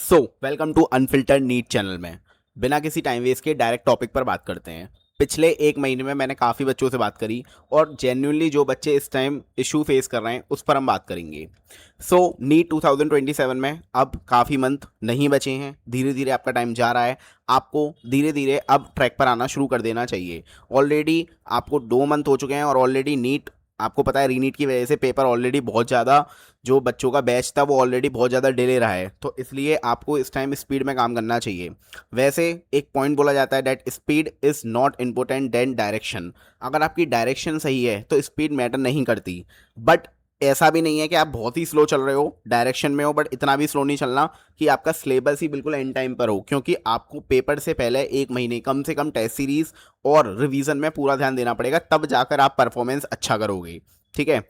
Welcome to unfiltered NEET channel में बिना किसी टाइम वेस्ट के डायरेक्ट टॉपिक पर बात करते हैं। पिछले एक महीने में मैंने काफ़ी बच्चों से बात करी और जेन्युइनली जो बच्चे इस टाइम इशू फेस कर रहे हैं उस पर हम बात करेंगे। नीट 2027 में अब काफ़ी मंथ नहीं बचे हैं, धीरे धीरे आपका टाइम जा रहा है। आपको धीरे धीरे अब ट्रैक पर आना शुरू कर देना चाहिए। ऑलरेडी आपको 2 मंथ हो चुके हैं और ऑलरेडी नीट, आपको पता है रीनीट की वजह से पेपर ऑलरेडी बहुत ज़्यादा, जो बच्चों का बैच था वो ऑलरेडी बहुत ज़्यादा डिले रहा है, तो इसलिए आपको इस टाइम स्पीड में काम करना चाहिए। वैसे एक पॉइंट बोला जाता है that speed is not important then direction. अगर आपकी डायरेक्शन सही है तो स्पीड मैटर नहीं करती, बट ऐसा भी नहीं है कि आप बहुत ही स्लो चल रहे हो, डायरेक्शन में हो, बट इतना भी स्लो नहीं चलना कि आपका सिलेबस ही बिल्कुल एंड टाइम पर हो, क्योंकि आपको पेपर से पहले एक महीने कम से कम टेस्ट सीरीज और रिवीजन में पूरा ध्यान देना पड़ेगा, तब जाकर आप परफॉर्मेंस अच्छा करोगे। ठीक है।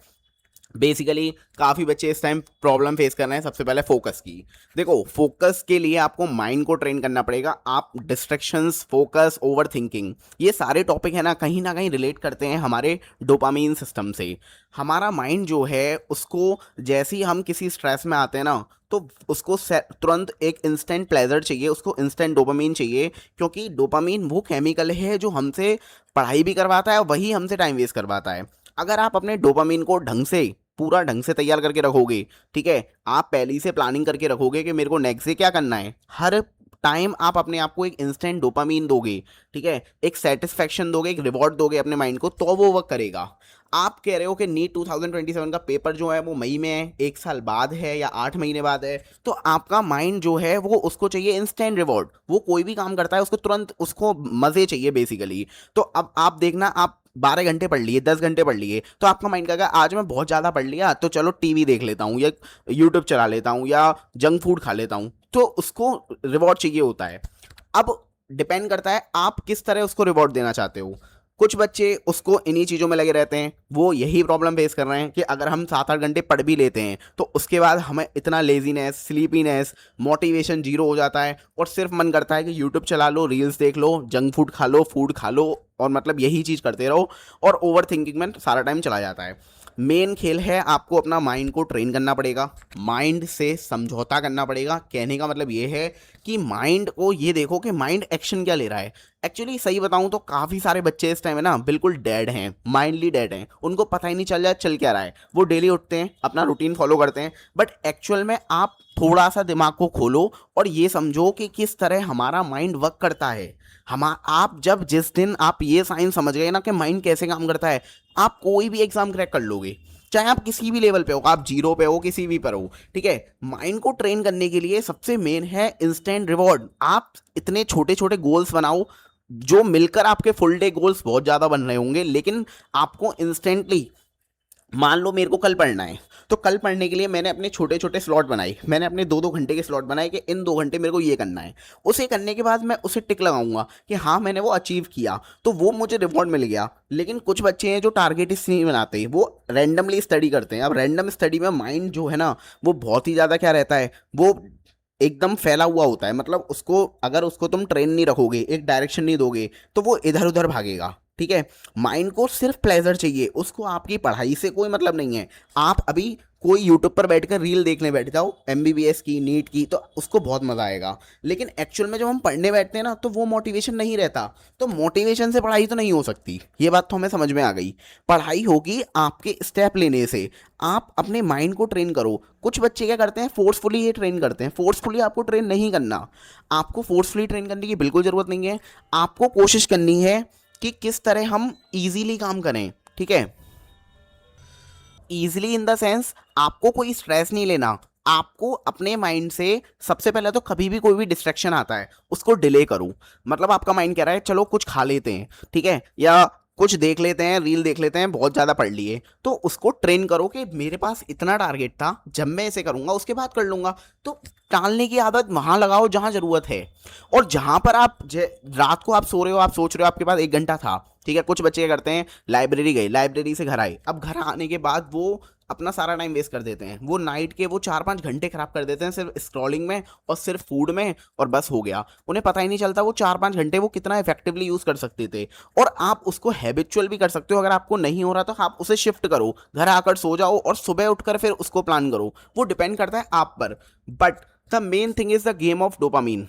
बेसिकली काफ़ी बच्चे इस टाइम प्रॉब्लम फेस कर रहे हैं। सबसे पहले फोकस की। देखो, फोकस के लिए आपको माइंड को ट्रेन करना पड़ेगा। आप डिस्ट्रैक्शंस, फोकस, ओवर थिंकिंग, ये सारे टॉपिक है ना कहीं रिलेट करते हैं हमारे डोपामीन सिस्टम से। हमारा माइंड जो है उसको, जैसे ही हम किसी स्ट्रेस में आते हैं ना, तो उसको तुरंत एक इंस्टेंट प्लेजर चाहिए, उसको इंस्टेंट डोपामीन चाहिए, क्योंकि डोपामीन वो केमिकल है जो हमसे पढ़ाई भी करवाता है और वही हमसे टाइम वेस्ट करवाता है। अगर आप अपने डोपामीन को पूरा ढंग से तैयार करके रखोगे, ठीक है, आप पहले ही से प्लानिंग करके रखोगे कि मेरे को नेक्स्ट डे क्या करना है, हर टाइम आप अपने आप को एक इंस्टेंट डोपामीन दोगे, ठीक है, एक सेटिस्फेक्शन दोगे, एक रिवॉर्ड दोगे अपने माइंड को, तो वो वर्क करेगा। आप कह रहे हो कि नीट 2027 का पेपर जो है वो मई में है, 1 साल बाद है या 8 महीने बाद है, तो आपका माइंड जो है वो उसको चाहिए इंस्टेंट रिवॉर्ड। वो कोई भी काम करता है उसको तुरंत उसको मजे चाहिए बेसिकली। तो अब आप देखना, आप 12 घंटे पढ़ लिए, 10 घंटे पढ़ लिए, तो आपका माइंड कहेगा आज मैं बहुत ज़्यादा पढ़ लिया तो चलो टीवी देख लेता हूँ या यूट्यूब चला लेता हूँ या जंक फूड खा लेता हूँ, तो उसको रिवॉर्ड चाहिए होता है। अब डिपेंड करता है आप किस तरह उसको रिवॉर्ड देना चाहते हो। कुछ बच्चे उसको इन्हीं चीज़ों में लगे रहते हैं, वो यही प्रॉब्लम फेस कर रहे हैं कि अगर हम 7-8 घंटे पढ़ भी लेते हैं तो उसके बाद हमें इतना लेजीनेस, स्लीपीनेस, मोटिवेशन जीरो हो जाता है और सिर्फ मन करता है कि यूट्यूब चला लो, रील्स देख लो, जंक फूड खा लो और मतलब यही चीज़ करते रहो, और ओवर थिंकिंग में सारा टाइम चला जाता है। मेन खेल है आपको अपना माइंड को ट्रेन करना पड़ेगा, माइंड से समझौता करना पड़ेगा। कहने का मतलब ये है कि माइंड को ये देखो कि माइंड एक्शन क्या ले रहा है। एक्चुअली सही बताऊं तो काफ़ी सारे बच्चे इस टाइम है ना बिल्कुल डेड हैं, माइंडली डेड हैं, उनको पता ही नहीं चल रहा चल क्या रहा है। वो डेली उठते हैं, अपना रूटीन फॉलो करते हैं, बट एक्चुअल में आप थोड़ा सा दिमाग को खोलो और ये समझो कि किस तरह हमारा माइंड वर्क करता है। हम आप जब जिस दिन आप ये साइंस समझ गए ना कि माइंड कैसे काम करता है, आप कोई भी एग्जाम क्रैक कर लोगे, चाहे आप किसी भी लेवल पे हो, आप जीरो पे हो, किसी भी पर हो। ठीक है। माइंड को ट्रेन करने के लिए सबसे मेन है इंस्टेंट रिवॉर्ड। आप इतने छोटे छोटे गोल्स बनाओ जो मिलकर आपके फुल डे गोल्स बहुत ज़्यादा बन रहे होंगे, लेकिन आपको इंस्टेंटली, मान लो मेरे को कल पढ़ना है, तो कल पढ़ने के लिए मैंने अपने छोटे छोटे स्लॉट बनाए, मैंने अपने 2-2 घंटे के स्लॉट बनाए कि इन 2 घंटे मेरे को ये करना है। उसे करने के बाद मैं उसे टिक लगाऊंगा कि हाँ मैंने वो अचीव किया, तो वो मुझे रिवॉर्ड मिल गया। लेकिन कुछ बच्चे हैं जो टारगेट इस नहीं बनाते, वो रैंडमली स्टडी करते हैं। अब रैंडम स्टडी में माइंड जो है ना वो बहुत ही ज़्यादा क्या रहता है, वो एकदम फैला हुआ होता है। मतलब उसको, अगर उसको तुम ट्रेन नहीं रखोगे, एक डायरेक्शन नहीं दोगे, तो वो इधर उधर भागेगा। ठीक है। माइंड को सिर्फ प्लेजर चाहिए, उसको आपकी पढ़ाई से कोई मतलब नहीं है। आप अभी कोई यूट्यूब पर बैठकर रील देखने बैठ जाओ एमबीबीएस की, नीट की, तो उसको बहुत मजा आएगा। लेकिन एक्चुअल में जब हम पढ़ने बैठते हैं ना तो वो मोटिवेशन नहीं रहता। तो मोटिवेशन से पढ़ाई तो नहीं हो सकती, ये बात तो हमें समझ में आ गई। पढ़ाई होगी आपके स्टेप लेने से। आप अपने माइंड को ट्रेन करो। कुछ बच्चे क्या करते हैं, फोर्सफुली ये ट्रेन करते हैं। फोर्सफुली आपको ट्रेन नहीं करना, आपको फोर्सफुली ट्रेन करने की बिल्कुल ज़रूरत नहीं है। आपको कोशिश करनी है कि किस तरह हम इजीली काम करें। ठीक है। इजीली इन द सेंस, आपको कोई स्ट्रेस नहीं लेना। आपको अपने माइंड से सबसे पहले तो कभी भी कोई भी डिस्ट्रैक्शन आता है उसको डिले करो। मतलब आपका माइंड कह रहा है चलो कुछ खा लेते हैं, ठीक है, या कुछ देख लेते हैं, रील देख लेते हैं, बहुत ज़्यादा पढ़ लिए, तो उसको ट्रेन करो कि मेरे पास इतना टारगेट था, जब मैं इसे करूंगा उसके बाद कर लूंगा। तो टालने की आदत वहां लगाओ जहां जरूरत है। और जहां पर आप रात को आप सो रहे हो, आप सोच रहे हो आपके पास 1 घंटा था, ठीक है, कुछ बच्चे क्या करते हैं, लाइब्रेरी गए, लाइब्रेरी से घर आए, अब घर आने के बाद वो अपना सारा टाइम वेस्ट कर देते हैं। वो नाइट के वो 4-5 घंटे खराब कर देते हैं सिर्फ स्क्रॉलिंग में और सिर्फ फूड में, और बस हो गया। उन्हें पता ही नहीं चलता वो 4-5 घंटे वो कितना इफेक्टिवली यूज कर सकते थे। और आप उसको हैबिचुअल भी कर सकते हो। अगर आपको नहीं हो रहा तो आप उसे शिफ्ट करो, घर आकर सो जाओ और सुबह उठकर फिर उसको प्लान करो। वो डिपेंड करता है आप पर। But the main thing is the game of dopamine.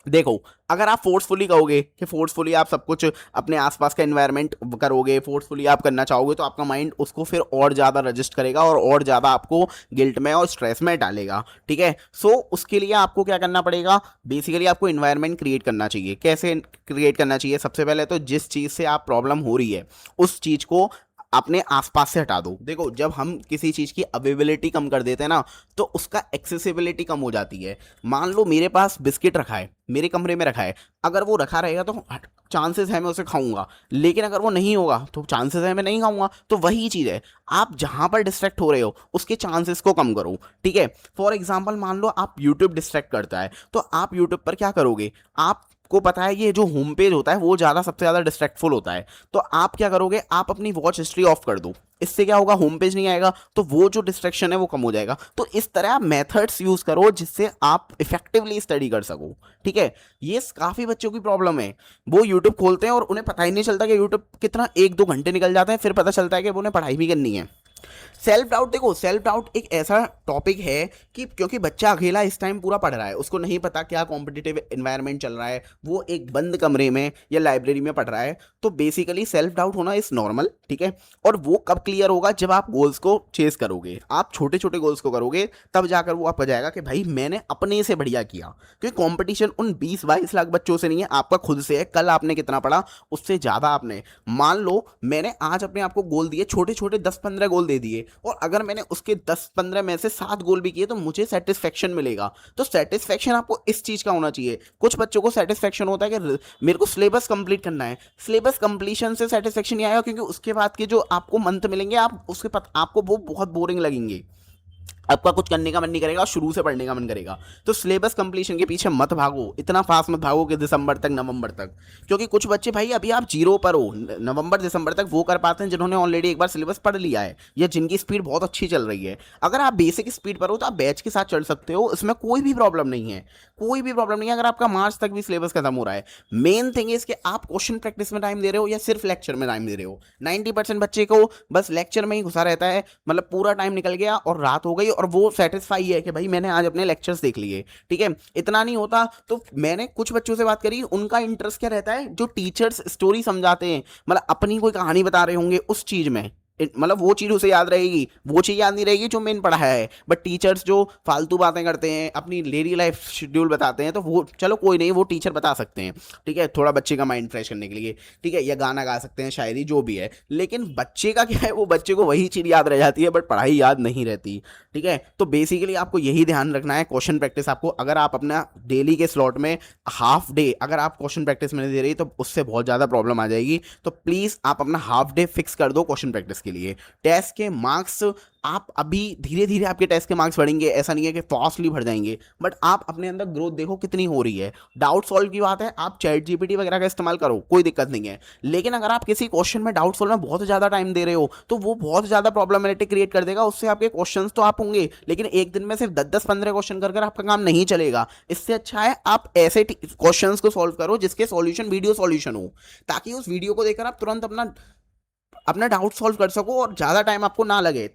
देखो, अगर आप फोर्सफुली कहोगे कि फोर्सफुली आप सब कुछ अपने आसपास का एनवायरनमेंट करोगे, फोर्सफुली आप करना चाहोगे, तो आपका माइंड उसको फिर और ज़्यादा रजिस्ट करेगा और ज़्यादा आपको गिल्ट में और स्ट्रेस में डालेगा। ठीक है, सो उसके लिए आपको क्या करना पड़ेगा, बेसिकली आपको इन्वायरमेंट क्रिएट करना चाहिए। कैसे क्रिएट करना चाहिए? सबसे पहले तो जिस चीज़ से आप प्रॉब्लम हो रही है उस चीज़ को अपने आसपास से हटा दो। देखो, जब हम किसी चीज़ की अवेलेबिलिटी कम कर देते हैं ना, तो उसका एक्सेसिबिलिटी कम हो जाती है। मान लो मेरे पास बिस्किट रखा है, मेरे कमरे में रखा है, अगर वो रखा रहेगा तो चांसेस है मैं उसे खाऊंगा, लेकिन अगर वो नहीं होगा तो चांसेस है मैं नहीं खाऊंगा। तो वही चीज़ है, आप जहां पर डिस्ट्रैक्ट हो रहे हो उसके चांसेस को कम करो। ठीक है, फॉर एग्जाम्पल मान लो आप यूट्यूब डिस्ट्रैक्ट करता है, तो आप यूट्यूब पर क्या करोगे, आपको पता है ये जो होम पेज होता है वो ज़्यादा सबसे ज़्यादा डिस्ट्रैक्टफुल होता है, तो आप क्या करोगे, आप अपनी वॉच हिस्ट्री ऑफ कर दो। इससे क्या होगा, होम पेज नहीं आएगा, तो वो जो डिस्ट्रैक्शन है वो कम हो जाएगा। तो इस तरह आप मेथड्स यूज करो जिससे आप इफेक्टिवली स्टडी कर सको। ठीक है, ये काफी बच्चों की प्रॉब्लम है, वो यूट्यूब खोलते हैं और उन्हें पता ही नहीं चलता कि यूट्यूब कितना 1-2 घंटे निकल जाते हैं, फिर पता चलता है कि उन्हें पढ़ाई भी करनी है। सेल्फ डाउट, देखो सेल्फ डाउट एक ऐसा टॉपिक है कि क्योंकि बच्चा अकेला इस टाइम पूरा पढ़ रहा है, उसको नहीं पता क्या कॉम्पिटिटिव एनवायरनमेंट चल रहा है, वो एक बंद कमरे में या लाइब्रेरी में पढ़ रहा है, तो बेसिकली सेल्फ डाउट होना इज नॉर्मल। ठीक है, और वो कब क्लियर होगा, जब आप गोल्स को चेस करोगे, आप छोटे छोटे गोल्स को करोगे, तब जाकर वो आपको जाएगा कि भाई मैंने अपने से बढ़िया किया। क्योंकि कंपटीशन उन 20-22 लाख बच्चों से नहीं है, आपका खुद से है। कल आपने कितना पढ़ा उससे ज़्यादा आपने, मान लो मैंने आज अपने आप को गोल दिए, छोटे छोटे 10-15 गोल दे दिए, और अगर मैंने उसके 10-15 में से 7 गोल भी किए तो मुझे सेटिस्फेक्शन मिलेगा। तो सेटिस्फेक्शन आपको इस चीज़ का होना चाहिए। कुछ बच्चों को सेटिस्फेक्शन होता है कि मेरे को सिलेबस कंप्लीट करना है, सिलेबस कंप्लीशन से सेटिस्फेक्शन नहीं आएगा, क्योंकि उसके बाद के जो आपको मंथ मिलेंगे आप उसके आपको वो बहुत बोरिंग लगेंगे, आपका कुछ करने का मन नहीं करेगा और शुरू से पढ़ने का मन करेगा। तो सिलेबस कंप्लीशन के पीछे मत भागो, इतना फास्ट मत भागो कि दिसंबर तक, नवंबर तक, क्योंकि कुछ बच्चे भाई अभी आप जीरो पर हो, नवंबर दिसंबर तक वो कर पाते हैं जिन्होंने ऑलरेडी एक बार सिलेबस पढ़ लिया है या जिनकी स्पीड बहुत अच्छी चल रही है। अगर आप बेसिक स्पीड पर हो तो आप बैच के साथ चल सकते हो, इसमें कोई भी प्रॉब्लम नहीं है, कोई भी प्रॉब्लम नहीं है। अगर आपका मार्च तक भी सिलेबस खत्म हो रहा है, मेन थिंग इज कि आप क्वेश्चन प्रैक्टिस में टाइम दे रहे हो या सिर्फ लेक्चर में टाइम दे रहे हो। 90% बच्चे को बस लेक्चर में ही घुसा रहता है, मतलब पूरा टाइम निकल गया और रात हो गई और वो सेटिस्फाई है कि भाई मैंने आज अपने लेक्चर्स देख लिए। ठीक है, इतना नहीं होता। तो मैंने कुछ बच्चों से बात करी, उनका इंटरेस्ट क्या रहता है, जो टीचर्स स्टोरी समझाते हैं, मतलब अपनी कोई कहानी बता रहे होंगे उस चीज में, मतलब वो चीज उसे याद रहेगी, वो चीज याद नहीं रहेगी जो मैंने पढ़ाया है। बट टीचर्स जो फालतू बातें करते हैं, अपनी डेली लाइफ शेड्यूल बताते हैं, तो वो चलो कोई नहीं, वो टीचर बता सकते हैं। ठीक है, थोड़ा बच्चे का माइंड फ्रेश करने के लिए। ठीक है, या गाना गा सकते हैं, शायरी, जो भी है। लेकिन बच्चे का क्या है, वो बच्चे को वही चीज याद रह जाती है, बट पढ़ाई याद नहीं रहती। ठीक है, तो बेसिकली आपको यही ध्यान रखना है, क्वेश्चन प्रैक्टिस आपको, अगर आप अपना डेली के स्लॉट में हाफ डे अगर आप क्वेश्चन प्रैक्टिस में नहीं दे रही तो उससे बहुत ज़्यादा प्रॉब्लम आ जाएगी। तो प्लीज़ आप अपना हाफ डे फिक्स कर दो क्वेश्चन प्रैक्टिस के लिए। टेस्ट के मार्क्स आप अभी धीरे धीरे आपके टेस्ट के मार्क्स बढ़ेंगे, ऐसा नहीं है कि फास्टली बढ़ जाएंगे, बट आप अपने अंदर ग्रोथ देखो कितनी हो रही है। डाउट सॉल्व की बात है, आप चैट जीपीटी वगैरह का इस्तेमाल करो, कोई दिक्कत नहीं है। लेकिन अगर आप किसी क्वेश्चन में डाउट सॉल्व में बहुत ज़्यादा टाइम दे रहे हो तो वो बहुत ज़्यादा प्रॉब्लमेटिक क्रिएट कर देगा। उससे आपके क्वेश्चन तो आप होंगे, लेकिन एक दिन में सिर्फ 10-10-15 क्वेश्चन कर आपका काम नहीं चलेगा। इससे अच्छा है आप ऐसे क्वेश्चंस को सॉल्व करो जिसके सॉल्यूशन वीडियो सॉल्यूशन हो, ताकि उस वीडियो को देखकर आप तुरंत अपना अपना डाउट सॉल्व कर सको और ज़्यादा टाइम आपको ना लगे।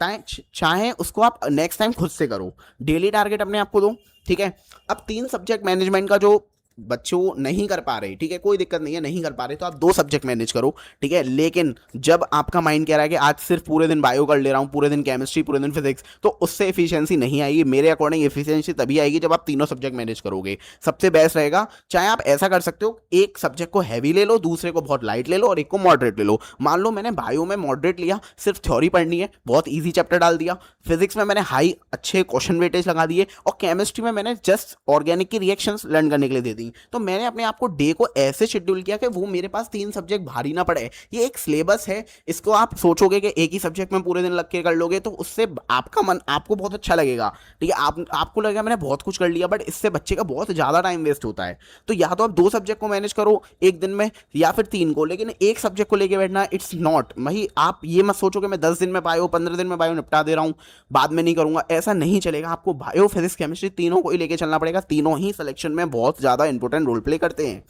चाहे उसको आप नेक्स्ट टाइम खुद से करो, डेली टारगेट अपने आप को दो। ठीक है, अब 3 सब्जेक्ट मैनेजमेंट का जो बच्चों नहीं कर पा रहे, ठीक है, कोई दिक्कत नहीं है, नहीं कर पा रहे तो आप 2 सब्जेक्ट मैनेज करो। ठीक है, लेकिन जब आपका माइंड कह रहा है कि आज सिर्फ पूरे दिन बायो कर ले रहा हूँ, पूरे दिन केमिस्ट्री, पूरे दिन फिजिक्स, तो उससे एफिशिएंसी नहीं आएगी। मेरे अकॉर्डिंग एफिशिएंसी तभी आएगी जब आप तीनों सब्जेक्ट मैनेज करोगे। सबसे बेस्ट रहेगा, चाहे आप ऐसा कर सकते हो, एक सब्जेक्ट को हैवी ले लो, दूसरे को बहुत लाइट ले लो और एक को मॉडरेट ले लो। मान लो मैंने बायो में मॉडरेट लिया, सिर्फ थ्योरी पढ़नी है, बहुत ईजी चैप्टर डाल दिया। फिजिक्स में मैंने हाई अच्छे क्वेश्चन वेटेज लगा दिए, और केमिस्ट्री में मैंने जस्ट ऑर्गेनिक की रिएक्शंस लर्न करने के लिए दे दी। तो मैंने अपने आपको डे को ऐसे शेड्यूल किया कि वो मेरे पास 3 सब्जेक्ट भारी ना पड़े। ये एक सिलेबस है, इसको आप सोचोगे कि एक ही सब्जेक्ट में पूरे दिन लग के कर लोगे तो उससे आपका मन, आपको बहुत अच्छा लगेगा। ठीक है, आपको लगेगा मैंने बहुत कुछ कर लिया, बट इससे बच्चे का बहुत ज़्यादा टाइम वेस्ट होता है। तो या तो आप 2 सब्जेक्ट को मैनेज करो एक दिन में, या फिर 3 को, लेकिन एक सब्जेक्ट को लेके बैठना इट्स नॉट, वही आप ये मत सोचो कि मैं 10 दिन में बायो, 15 दिन में बायो निपटा दे रहा हूँ, बाद में नहीं करूंगा, ऐसा नहीं चलेगा। आपको बायो, फिजिक्स, केमिस्ट्री तीनों को ही लेके चलना पड़ेगा। तीनों ही सिलेक्शन में बहुत ज़्यादा इंपॉर्टेंट रोल प्ले करते हैं।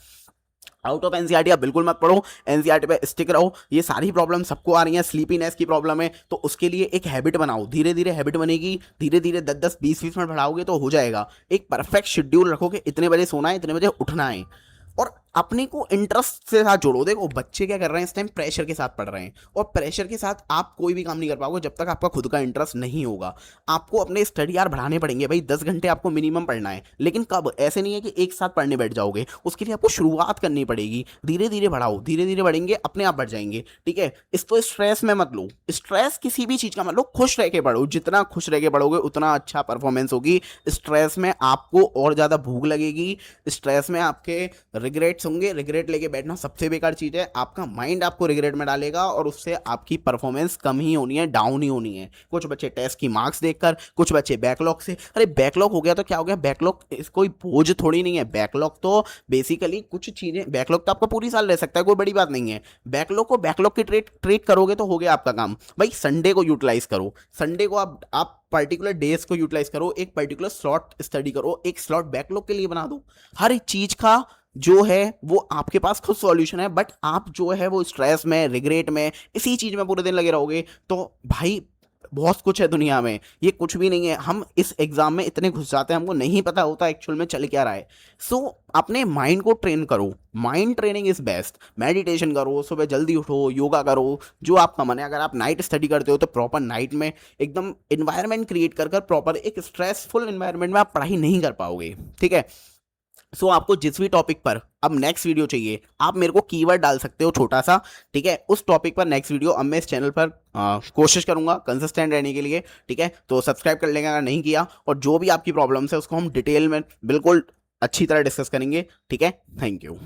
आउट ऑफ एनसीईआरटी आप बिल्कुल मत पढ़ो, एनसीईआरटी पे स्टिक रहो। ये सारी प्रॉब्लम सबको आ रही है, स्लीपीनेस की प्रॉब्लम है, तो उसके लिए एक हैबिट बनाओ, धीरे धीरे हैबिट बनेगी, धीरे धीरे 10-10 20-20 मिनट बढ़ाओगे तो हो जाएगा। एक परफेक्ट शेड्यूल रखो कि इतने बजे सोना है, इतने बजे उठना है, और अपने को इंटरेस्ट से साथ जोड़ो। देखो बच्चे क्या कर रहे हैं इस टाइम, प्रेशर के साथ पढ़ रहे हैं, और प्रेशर के साथ आप कोई भी काम नहीं कर पाओगे जब तक आपका खुद का इंटरेस्ट नहीं होगा। आपको अपने स्टडी आवर बढ़ाने पड़ेंगे भाई, 10 घंटे आपको मिनिमम पढ़ना है, लेकिन कब, ऐसे नहीं है कि एक साथ पढ़ने बैठ जाओगे, उसके लिए आपको शुरुआत करनी पड़ेगी, धीरे धीरे बढ़ाओ, धीरे धीरे बढ़ेंगे, अपने आप बढ़ जाएंगे। ठीक है, इसको स्ट्रेस में मत लो, स्ट्रेस किसी भी चीज़ का मत लो, खुश रह के पढ़ो, जितना खुश रह के पढ़ोगे उतना अच्छा परफॉर्मेंस होगी। स्ट्रेस में आपको और ज़्यादा भूख लगेगी, स्ट्रेस में आपके रिग्रेट्स होंगे, रिग्रेट लेके बैठना सबसे बेकार चीज़ है, आपका माइंड आपको रिग्रेट में डालेगा और उससे आपकी परफॉर्मेंस कम ही होनी है, डाउन ही होनी है। कुछ बच्चे टेस्ट की मार्क्स देखकर, कुछ बच्चे बैकलॉग से, अरे बैकलॉग हो गया तो क्या हो गया, बैकलॉग कोई बोझ थोड़ी नहीं है, बैकलॉग तो बेसिकली कुछ चीज़ें, बैकलॉग तो आपका पूरी साल रह सकता है, कोई बड़ी बात नहीं है। बैकलॉग को बैकलॉग की ट्रीट करोगे तो हो गया आपका काम। भाई संडे को यूटिलाइज करो, संडे को आप पर्टिकुलर डेज को यूटिलाइज करो, एक पर्टिकुलर स्लॉट स्टडी करो, एक स्लॉट बैकलॉग के लिए बना दो। हर एक चीज का जो है वो आपके पास खुद सॉल्यूशन है, बट आप जो है वो स्ट्रेस में, रिग्रेट में, इसी चीज में पूरे दिन लगे रहोगे तो भाई बहुत कुछ है दुनिया में, ये कुछ भी नहीं है। हम इस एग्जाम में इतने घुस जाते हैं, हमको नहीं पता होता एक्चुअल में चल क्या रहा है। सो अपने माइंड को ट्रेन करो, mind training is best. Meditation करो, सुबह जल्दी उठो, योगा करो, जो आपका मन है। अगर आप नाइट स्टडी करते हो तो प्रॉपर नाइट में एकदम इन्वायरमेंट क्रिएट कर कर प्रॉपर एक स्ट्रेसफुल इन्वायरमेंट में आप पढ़ाई नहीं कर पाओगे। ठीक है, सो आपको जिस भी टॉपिक पर अब नेक्स्ट वीडियो चाहिए, आप मेरे को कीवर्ड डाल सकते हो छोटा सा, ठीक है, उस टॉपिक पर नेक्स्ट वीडियो अब मैं इस चैनल पर कोशिश करूंगा कंसिस्टेंट रहने के लिए। ठीक है, तो सब्सक्राइब कर लेंगे अगर नहीं किया, और जो भी आपकी प्रॉब्लम्स है उसको हम डिटेल में बिल्कुल अच्छी तरह डिस्कस करेंगे। ठीक है, थैंक यू।